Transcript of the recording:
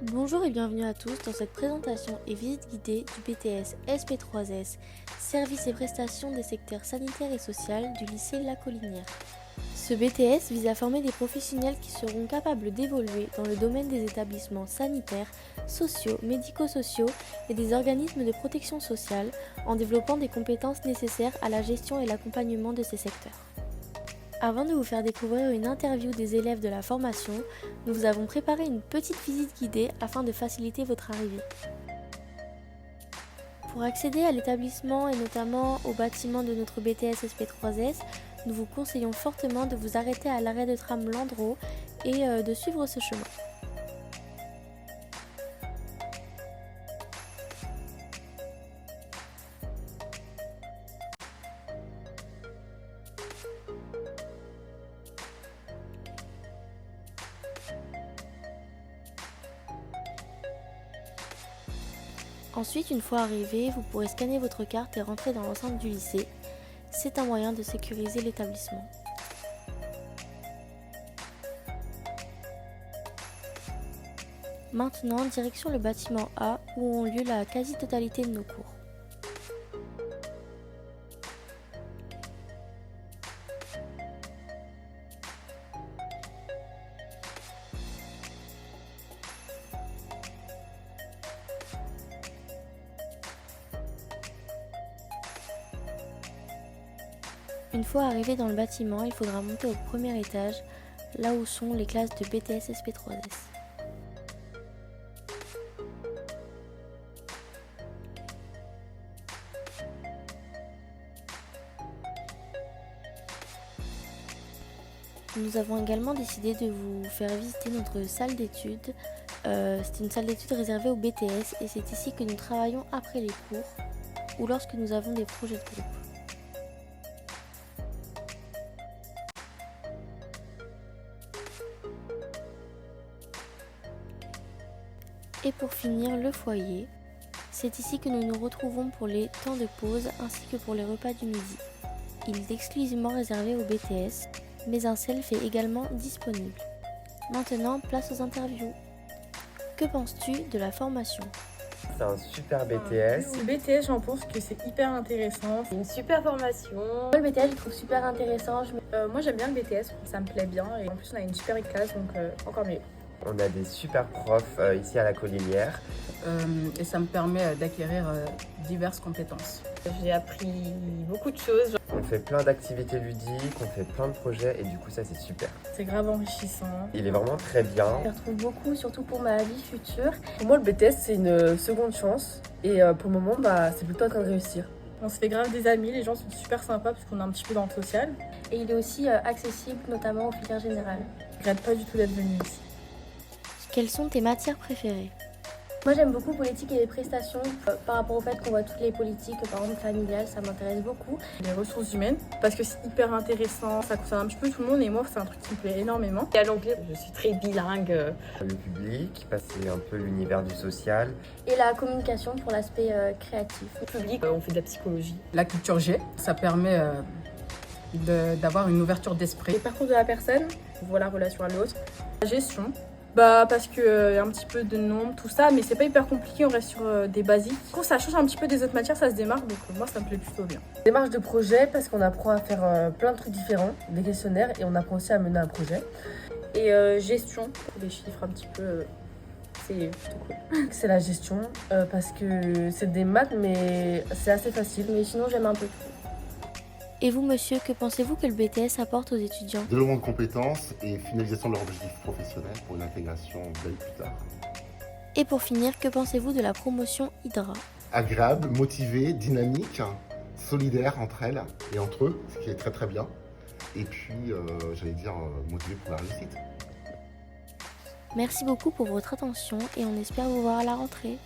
Bonjour et bienvenue à tous dans cette présentation et visite guidée du BTS SP3S, Services et prestations des secteurs sanitaires et social du lycée La Collinière. Ce BTS vise à former des professionnels qui seront capables d'évoluer dans le domaine des établissements sanitaires, sociaux, médico-sociaux et des organismes de protection sociale en développant des compétences nécessaires à la gestion et l'accompagnement de ces secteurs. Avant de vous faire découvrir une interview des élèves de la formation, nous vous avons préparé une petite visite guidée afin de faciliter votre arrivée. Pour accéder à l'établissement et notamment au bâtiment de notre BTS SP3S, nous vous conseillons fortement de vous arrêter à l'arrêt de tram Landreau et de suivre ce chemin. Ensuite, une fois arrivé, vous pourrez scanner votre carte et rentrer dans l'enceinte du lycée. C'est un moyen de sécuriser l'établissement. Maintenant, direction le bâtiment A où ont lieu la quasi-totalité de nos cours. Une fois arrivé dans le bâtiment, il faudra monter au premier étage, là où sont les classes de BTS SP3S. Nous avons également décidé de vous faire visiter notre salle d'études. C'est une salle d'études réservée au BTS et c'est ici que nous travaillons après les cours ou lorsque nous avons des projets de groupe. Et pour finir, le foyer. C'est ici que nous nous retrouvons pour les temps de pause ainsi que pour les repas du midi. Il est exclusivement réservé au BTS, mais un self est également disponible. Maintenant, place aux interviews. Que penses-tu de la formation ? C'est un super BTS. Le BTS, j'en pense que c'est hyper intéressant. C'est une super formation. Moi, le BTS, je trouve super intéressant. Moi, j'aime bien le BTS, ça me plaît bien. Et en plus, on a une super classe, donc encore mieux. On a des super profs ici à la Collinière. Et ça me permet d'acquérir diverses compétences. J'ai appris beaucoup de choses. On fait plein d'activités ludiques, on fait plein de projets et du coup ça c'est super. C'est grave enrichissant. Il est vraiment très bien. Je retrouve beaucoup, surtout pour ma vie future. Pour moi, le BTS, c'est une seconde chance. Et pour le moment, c'est plutôt en train de réussir. On se fait grave des amis, les gens sont super sympas parce qu'on est un petit peu dans le social. Et il est aussi accessible, notamment aux filières générales. Je regrette pas du tout d'être venue ici. Quelles sont tes matières préférées ? Moi j'aime beaucoup politique et les prestations par rapport au fait qu'on voit toutes les politiques, par exemple familiales, ça m'intéresse beaucoup. Les ressources humaines, parce que c'est hyper intéressant, ça concerne un petit peu tout le monde et moi c'est un truc qui me plaît énormément. Et à l'anglais, je suis très bilingue. Le public, passer un peu l'univers du social. Et la communication pour l'aspect créatif. Le public, on fait de la psychologie. La culture G, ça permet d'avoir une ouverture d'esprit. Le parcours de la personne, on voit la relation à l'autre. La gestion. Parce que y a un petit peu de nombre, tout ça, mais c'est pas hyper compliqué, on reste sur des basiques. Quand ça change un petit peu des autres matières, ça se démarque, donc moi ça me plaît plutôt bien. Démarche de projet, parce qu'on apprend à faire plein de trucs différents, des questionnaires, et on apprend aussi à mener un projet. Et gestion, les chiffres un petit peu, c'est plutôt cool. C'est la gestion, parce que c'est des maths, mais c'est assez facile. Mais sinon j'aime un peu tout. Et vous, monsieur, que pensez-vous que le BTS apporte aux étudiants ? Développement de compétences et finalisation de leur objectif professionnel pour une intégration belle plus tard. Et pour finir, que pensez-vous de la promotion Hydra ? Agréable, motivée, dynamique, solidaire entre elles et entre eux, ce qui est très très bien. Et puis, motivée pour la réussite. Merci beaucoup pour votre attention et on espère vous voir à la rentrée.